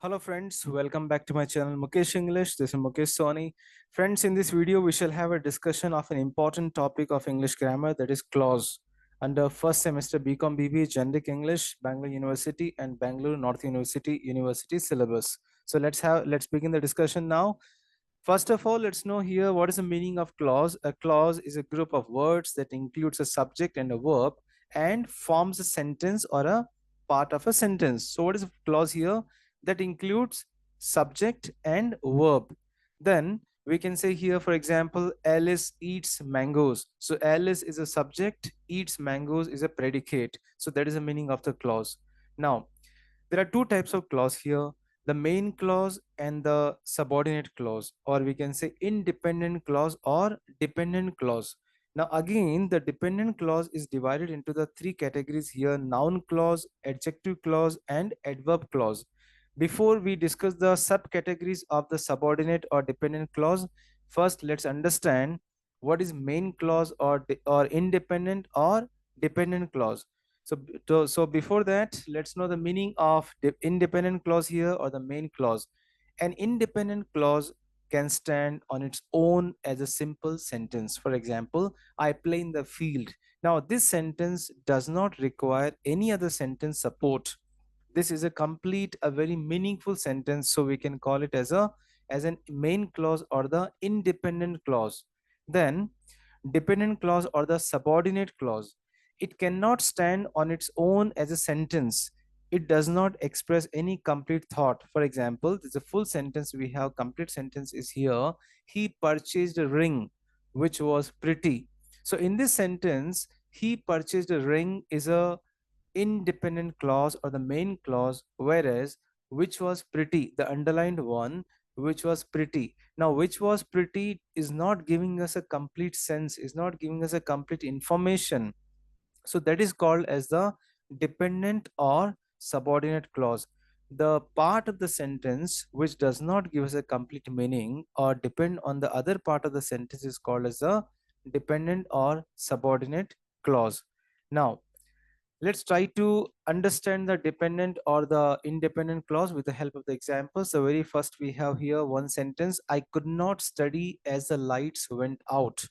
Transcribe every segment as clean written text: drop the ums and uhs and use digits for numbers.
Hello friends, welcome back to my channel Mukesh English. This is Mukesh Soni. Friends, in this video we shall have a discussion of an important topic of English grammar, that is clause. Under first semester BCom BBA Generic English, Bangalore University and Bangalore North University syllabus. So let's begin the discussion now. First of all, let's know here what is the meaning of clause. A clause is a group of words that includes a subject and a verb and forms a sentence or a part of a sentence. So what is a clause here? That includes subject and verb. Then we can say here, for example, Alice eats mangoes. So Alice is a subject, eats mangoes is a predicate. So that is the meaning of the clause. Now, there are two types of clause here, the main clause and the subordinate clause, or we can say independent clause or dependent clause. Now again, the dependent clause is divided into the three categories here: noun clause, adjective clause and adverb clause. Before we discuss the subcategories of the subordinate or dependent clause, first let's understand what is main clause or independent or dependent clause. So before that, let's know the meaning of the independent clause here or the main clause. An independent clause can stand on its own as a simple sentence. For example, I play in the field. Now, this sentence does not require any other sentence support. This is a complete, a very meaningful sentence, so we can call it as an main clause or the independent clause. Then dependent clause or the subordinate clause, it cannot stand on its own as a sentence. It does not express any complete thought. For example, there's a full sentence, we have complete sentence is here: he purchased a ring which was pretty. So in this sentence, he purchased a ring is a independent clause or the main clause, whereas which was pretty, the underlined one, which was pretty. Now, which was pretty is not giving us a complete sense, is not giving us a complete information. So that is called as the dependent or subordinate clause. The part of the sentence which does not give us a complete meaning or depend on the other part of the sentence is called as a dependent or subordinate clause. Now, let's try to understand the dependent or the independent clause with the help of the examples. So very first we have here one sentence: I could not study as the lights went out.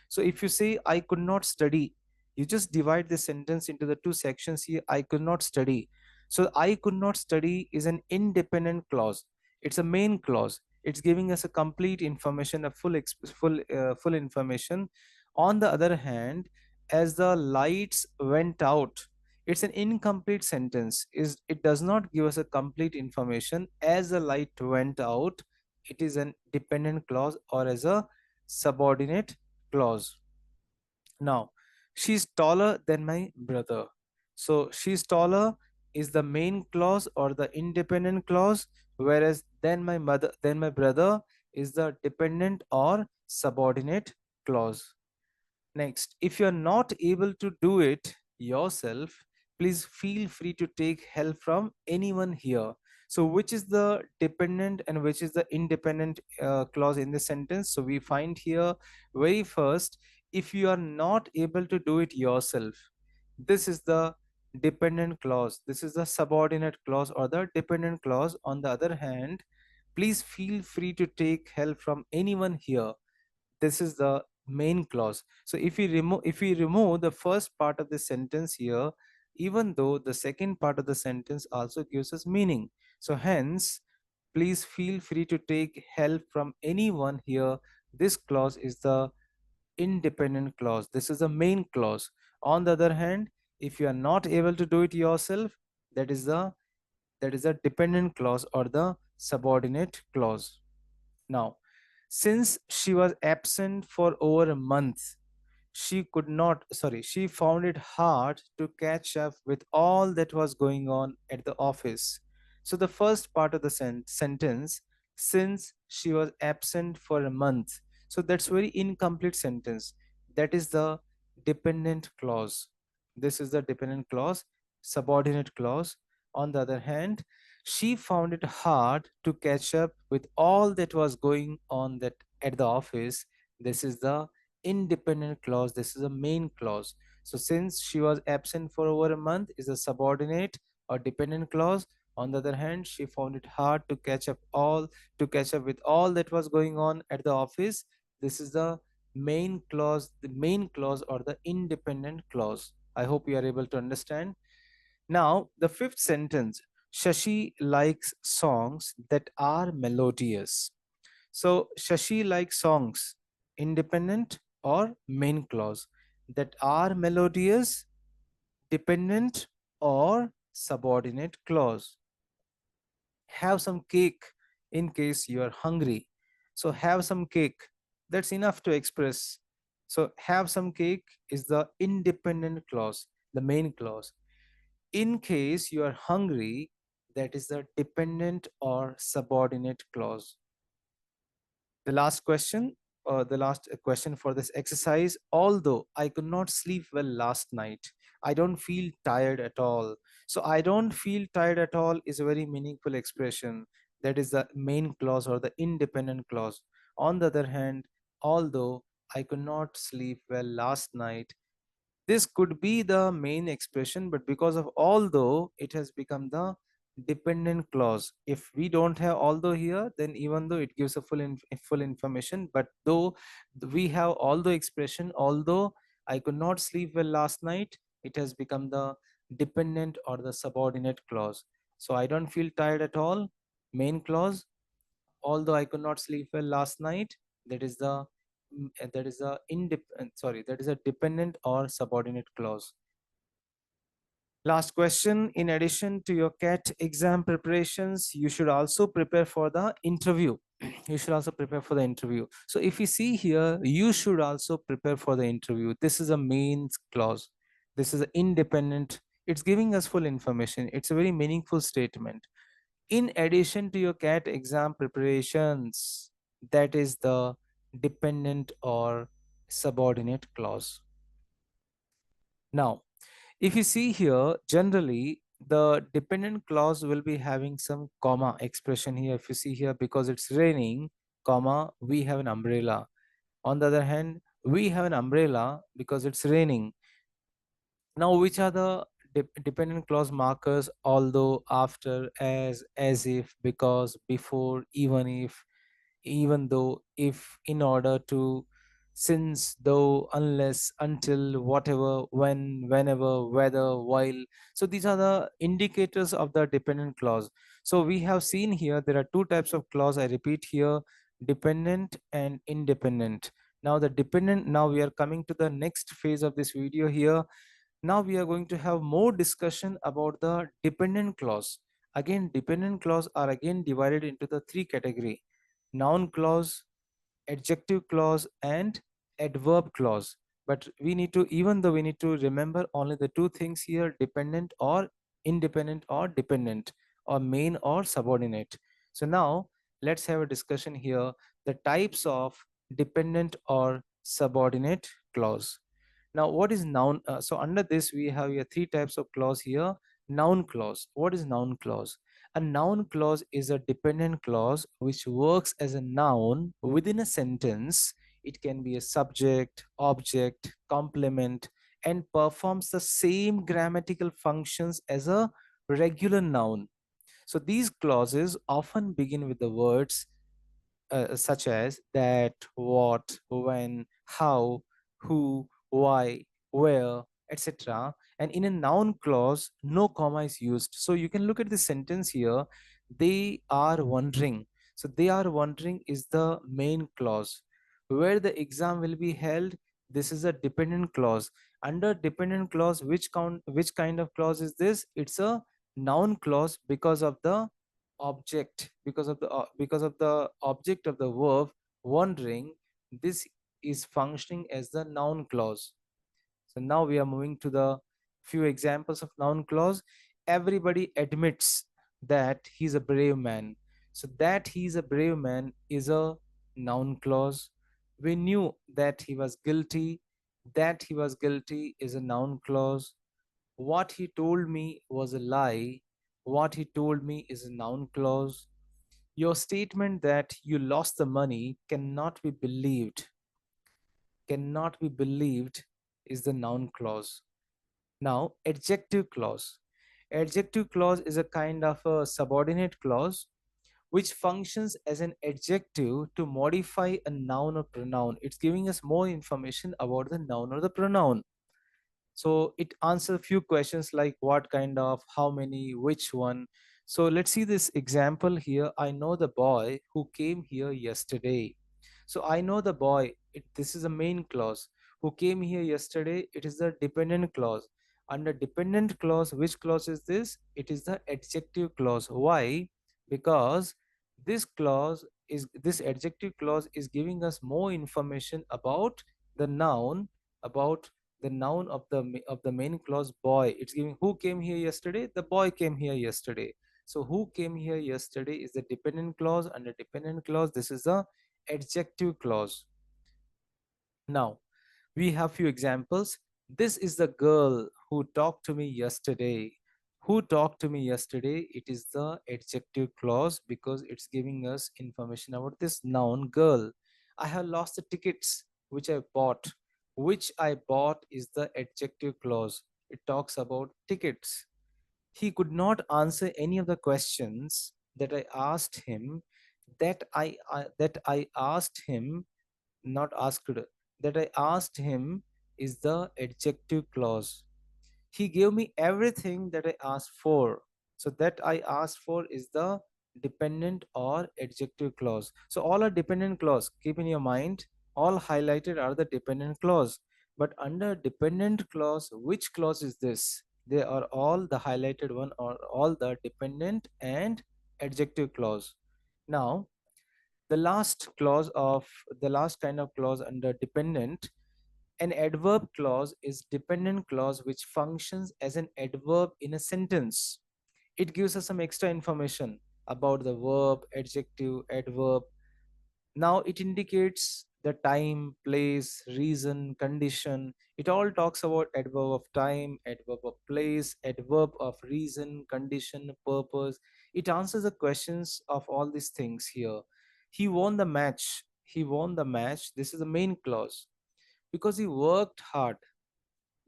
So if you say I could not study, you just divide the sentence into the two sections here: I could not study. So I could not study is an independent clause. It's a main clause. It's giving us a complete information, a full information. On the other hand, as the lights went out, it's an incomplete sentence. Is it does not give us a complete information. As the light went out, it is an dependent clause or as a subordinate clause. Now, she's taller than my brother. So she's taller is the main clause or the independent clause, whereas then my brother is the dependent or subordinate clause. Next, if you're not able to do it yourself, please feel free to take help from anyone here. So, which is the dependent and which is the independent clause in the sentence? So, we find here very first, if you are not able to do it yourself, this is the dependent clause. This is the subordinate clause or the dependent clause. On the other hand, please feel free to take help from anyone here, this is the main clause. So if we remove the first part of the sentence here, even though the second part of the sentence also gives us meaning, so hence please feel free to take help from anyone here, this clause is the independent clause, this is the main clause. On the other hand, if you are not able to do it yourself, that is the dependent clause or the subordinate clause. Now, since she was absent for over a month, she found it hard to catch up with all that was going on at the office. So, the first part of the sentence, since she was absent for a month, so that's very incomplete sentence. That is the dependent clause. This is the dependent clause, subordinate clause. On the other hand, she found it hard to catch up with all that was going on that at the office. This is the independent clause, this is a main clause. So since she was absent for over a month is a subordinate or dependent clause, On the other hand, she found it hard to catch up with all that was going on at the office. This is the main clause or the independent clause. I hope you are able to understand. Now, the fifth sentence, Shashi likes songs that are melodious. So, Shashi likes songs, independent or main clause, that are melodious, dependent or subordinate clause. Have some cake in case you are hungry. So, have some cake. That's enough to express. So, have some cake is the independent clause, the main clause. In case you are hungry, that is the dependent or subordinate clause. The last question for this exercise. Although I could not sleep well last night, I don't feel tired at all. So I don't feel tired at all is a very meaningful expression. That is the main clause or the independent clause. On the other hand, although I could not sleep well last night, this could be the main expression, but because of although, it has become the dependent clause. If we don't have although here, then even though it gives a full information, but though we have although expression, although I could not sleep well last night, it has become the dependent or the subordinate clause. So I don't feel tired at all, main clause. Although I could not sleep well last night, that is the that is a dependent or subordinate clause. Last question. In addition to your CAT exam preparations, you should also prepare for the interview. You should also prepare for the interview. So if you see here, you should also prepare for the interview. This is a main clause. This is an independent. It's giving us full information. It's a very meaningful statement. In addition to your CAT exam preparations, that is the dependent or subordinate clause. Now, if you see here, generally the dependent clause will be having some comma expression here. If you see here, because it's raining, comma, we have an umbrella. On the other hand, we have an umbrella because it's raining. Now, which are the dependent clause markers? Although, after, as if, because, before, even if, even though, if, in order to, since, though, unless, until, whatever, when, whenever, whether, while. So these are the indicators of the dependent clause. So we have seen here there are two types of clause. I repeat here, dependent and independent. Now the dependent, now we are coming to the next phase of this video here. Now we are going to have more discussion about the dependent clause. Again, dependent clause are again divided into the three category: noun clause, adjective clause, and adverb clause. But we need to, even though we need to remember only the two things here, dependent or independent or dependent, or main or subordinate. So now let's have a discussion here, the types of dependent or subordinate clause. Now, what is noun? So under this, we have here three types of clause here. Noun clause. What is noun clause? A noun clause is a dependent clause which works as a noun within a sentence. It can be a subject, object, complement, and performs the same grammatical functions as a regular noun. So these clauses often begin with the words such as that, what, when, how, who, why, where, etc. And in a noun clause, no comma is used. So you can look at the sentence here. They are wondering. So they are wondering is the main clause. Where the exam will be held, this is a dependent clause. Under dependent clause, which kind of clause is this? It's a noun clause because of the object, because of the object of the verb wondering. This is functioning as the noun clause. So now we are moving to the few examples of noun clause. Everybody admits that he's a brave man. So that he's a brave man is a noun clause. We knew that he was guilty. That he was guilty is a noun clause. What he told me was a lie. What he told me is a noun clause. Your statement that you lost the money cannot be believed is the noun clause. Now, adjective clause. Adjective clause is a kind of a subordinate clause which functions as an adjective to modify a noun or pronoun. It's giving us more information about the noun or the pronoun. So it answers a few questions like what kind of, how many, which one. So let's see this example here. I know the boy who came here yesterday. So I know the boy, this is a main clause. Who came here yesterday, it is the dependent clause. Under dependent clause, which clause is this? It is the adjective clause. Why? Because this adjective clause is giving us more information about the noun, about the noun of the main clause boy. It's giving who came here yesterday, the boy came here yesterday. So who came here yesterday is the dependent clause. Under dependent clause, this is the adjective clause. Now we have few examples. This is the girl who talked to me yesterday. Who talked to me yesterday, it is the adjective clause because it's giving us information about this noun girl. I have lost the tickets which I bought. Which I bought is the adjective clause. It talks about tickets. He could not answer any of the questions that I asked him, that I asked him, not asked, that I asked him is the adjective clause. He gave me everything that I asked for. So that I asked for is the dependent or adjective clause. So all are dependent clause. Keep in your mind, all highlighted are the dependent clause. But under dependent clause, which clause is this? They are all the highlighted one or all the dependent and adjective clause. Now, the last kind of clause under dependent, an adverb clause is dependent clause which functions as an adverb in a sentence. It gives us some extra information about the verb, adjective, adverb. Now it indicates the time, place, reason, condition. It all talks about adverb of time, adverb of place, adverb of reason, condition, purpose. It answers the questions of all these things here. He won the match. He won the match. This is the main clause. Because he worked hard.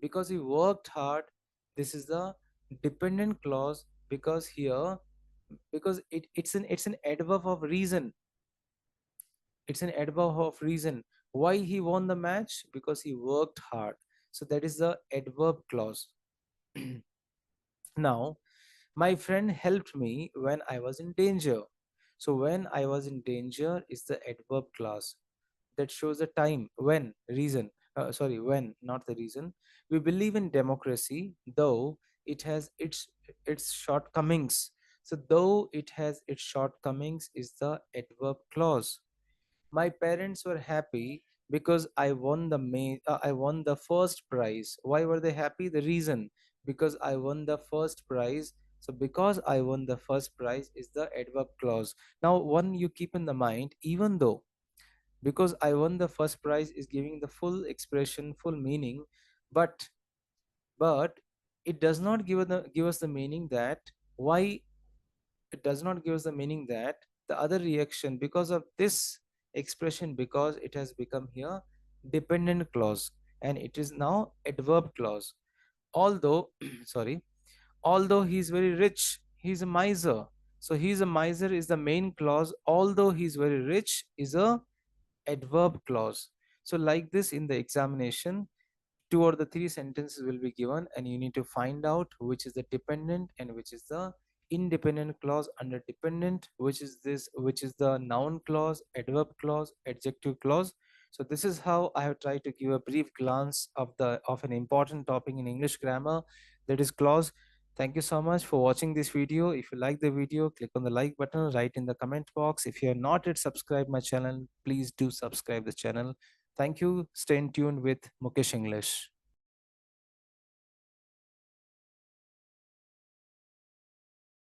Because he worked hard. This is the dependent clause because here, because it's an adverb of reason. It's an adverb of reason. Why he won the match? Because he worked hard. So that is the adverb clause. Now, my friend helped me when I was in danger. So when I was in danger is the adverb clause that shows the time, when, reason. Sorry, when, not the reason. We believe in democracy, though it has its shortcomings. So though it has its shortcomings is the adverb clause. My parents were happy because I won the first prize. Why were they happy? The reason, because I won the first prize. So because I won the first prize is the adverb clause. Now one you keep in the mind, even though because I won the first prize is giving the full expression, full meaning, but but it does not give us the meaning that why. It does not give us the meaning that the other reaction because of this expression, because it has become here dependent clause and it is now adverb clause. Although sorry, although he is very rich, he is a miser. So he is a miser is the main clause. Although he is very rich is a adverb clause. So like this in the examination, two or the three sentences will be given and you need to find out which is the dependent and which is the independent clause. Under dependent, which is the noun clause, adverb clause, adjective clause. So this is how I have tried to give a brief glance of an important topic in English grammar, that is clause. Thank you so much for watching this video. If you like the video, click on the like button, write in the comment box. If you are not yet subscribed my channel, please do subscribe the channel. Thank you. Stay in tune with Mukesh English.